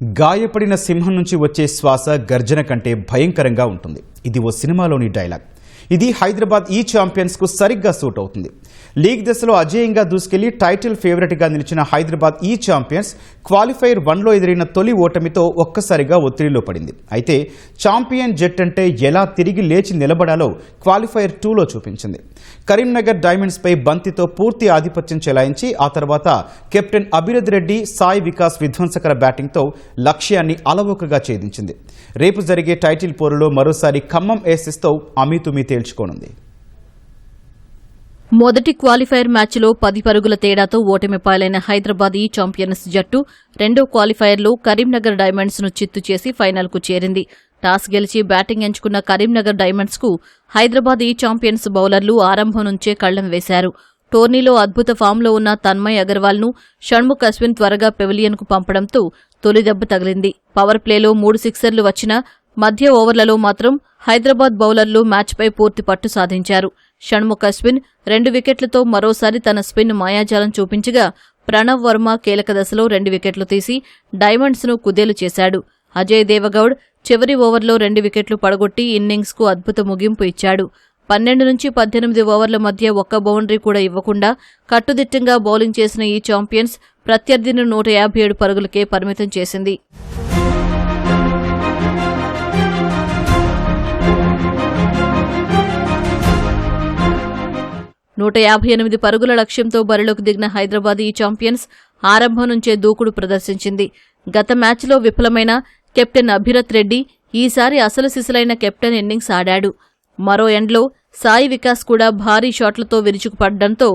గాయపడిన సింహం నుంచి వచ్చే శ్వాస గర్జన కంటే భయంకరంగా ఉంటుంది. ఇది ఓ సినిమాలోని డైలాగ్. ఇది హైదరాబాద్ ఈ ఛాంపియన్స్కు సరిగ్గా సూట్ అవుతుంది. లీగ్ దశలో అజేయంగా దూసుకెళ్లి టైటిల్ ఫేవరెట్గా నిలిచిన హైదరాబాద్ ఈ ఛాంపియన్స్ క్వాలిఫైర్ 1లో ఎదురైన తొలి ఓటమితో ఒక్కసారిగా ఒత్తిడిలో పడింది. అయితే ఛాంపియన్ జట్ అంటే ఎలా తిరిగి లేచి నిలబడాలో క్వాలిఫైర్ 2లో చూపించింది. కరీంనగర్ డైమండ్స్పై బంతితో పూర్తి ఆధిపత్యం చెలాయించి ఆ తర్వాత కెప్టెన్ అభిరథ్ రెడ్డి, సాయి వికాస్ విధ్వంసకర బ్యాటింగ్తో లక్ష్యాన్ని అలవోకగా ఛేదించింది. రేపు జరిగే టైటిల్ పోరులో మరోసారి ఖమ్మం ఏసెస్తో అమీతుమీ తేల్చుకోనుంది. మొదటి క్వాలిఫైర్ మ్యాచ్లో 10 పరుగుల తేడాతో ఓటమి పాలైన హైదరాబాద్ ఈ ఛాంపియన్స్ జట్టు రెండో క్వాలిఫైర్లో కరీంనగర్ డైమండ్స్ ను చిత్తు చేసి ఫైనల్కు చేరింది. టాస్ గెలిచి బ్యాటింగ్ ఎంచుకున్న కరీంనగర్ డైమండ్స్ కు హైదరాబాద్ ఈ ఛాంపియన్స్ బౌలర్లు ఆరంభం నుంచే కళ్లెం వేశారు. టోర్నీలో అద్భుత ఫామ్లో ఉన్న తన్మయ్ అగర్వాల్ ను షణ్ముఖ్ అశ్విన్ త్వరగా పెవిలియన్ కు పంపడంతో తొలి దెబ్బ తగిలింది. పవర్ ప్లేలో 3 సిక్సర్లు వచ్చినా మధ్య ఓవర్లలో మాత్రం హైదరాబాద్ బౌలర్లు మ్యాచ్పై పూర్తి పట్టు సాధించారు. షణ్ముఖ్ అశ్విన్ 2 వికెట్లతో మరోసారి తన స్పిన్ మాయాజాలం చూపించగా ప్రణవ్ వర్మ కీలక దశలో 2 వికెట్లు తీసి డైమండ్స్ ను కుదేలు చేశాడు. అజయ్ దేవగౌడ్ చివరి ఓవర్లో 2 వికెట్లు పడగొట్టి ఇన్నింగ్స్ కు అద్భుత ముగింపు ఇచ్చాడు. 12 నుంచి 18 ఓవర్ల మధ్య ఒక్క బౌండరీ కూడా ఇవ్వకుండా కట్టుదిట్టంగా బౌలింగ్ చేసిన ఈ ఛాంపియన్స్ ప్రత్యర్థిని 157 పరుగులకే పరిమితం చేసింది. .158 పరుగుల లక్ష్యంతో బరిలోకి దిగిన హైదరాబాద్ ఈ ఛాంపియన్స్ ఆరంభం నుంచే దూకుడు ప్రదర్శించింది. గత మ్యాచ్లో విఫలమైన కెప్టెన్ అభిరథ్ రెడ్డి ఈసారి అసలు సిసలైన కెప్టెన్ ఇన్నింగ్స్ ఆడాడు. మరో ఎండ్లో సాయి వికాస్ కూడా భారీ షాట్లతో విరుచుకుపడడంతో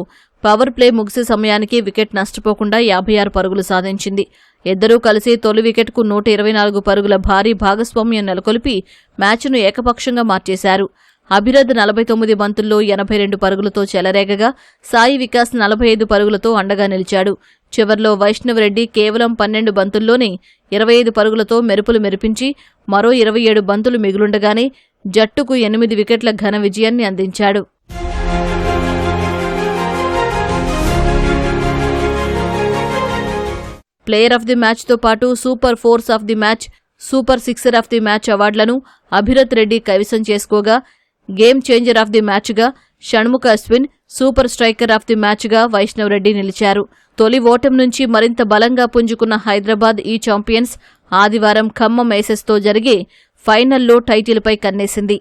పవర్ ప్లే ముగిసే సమయానికి వికెట్ నష్టపోకుండా 56 పరుగులు సాధించింది. ఇద్దరూ కలిసి తొలి వికెట్కు 124 పరుగుల భారీ భాగస్వామ్యం నెలకొల్పి మ్యాచ్ను ఏకపక్షంగా మార్చేశారు. అభిరథ్ 49 బంతుల్లో 82 పరుగులతో చెలరేగగా సాయి వికాస్ 45 పరుగులతో అండగా నిలిచాడు. చివర్లో వైష్ణవ్ రెడ్డి కేవలం 12 బంతుల్లోనే 25 పరుగులతో మెరుపులు మెరిపించి మరో 27 బంతులు మిగులుండగానే జట్టుకు 8 వికెట్ల ఘన విజయాన్ని అందించాడు. ప్లేయర్ ఆఫ్ ది మ్యాచ్తో పాటు super fours of the match, super sixer of the match అవార్డులను అభిరథ్ రెడ్డి కైవసం చేసుకోగా గేమ్ చేంజర్ ఆఫ్ ది మ్యాచ్గా Shanmukh Ashwin, super striker of the మ్యాచ్గా వైష్ణవ్ రెడ్డి నిలిచారు. తొలి ఓటమి నుంచి మరింత బలంగా పుంజుకున్న హైదరాబాద్ ఈ ఛాంపియన్స్ ఆదివారం ఖమ్మం ఏసెస్తో జరిగే ఫైనల్లో టైటిల్పై కన్నేసింది.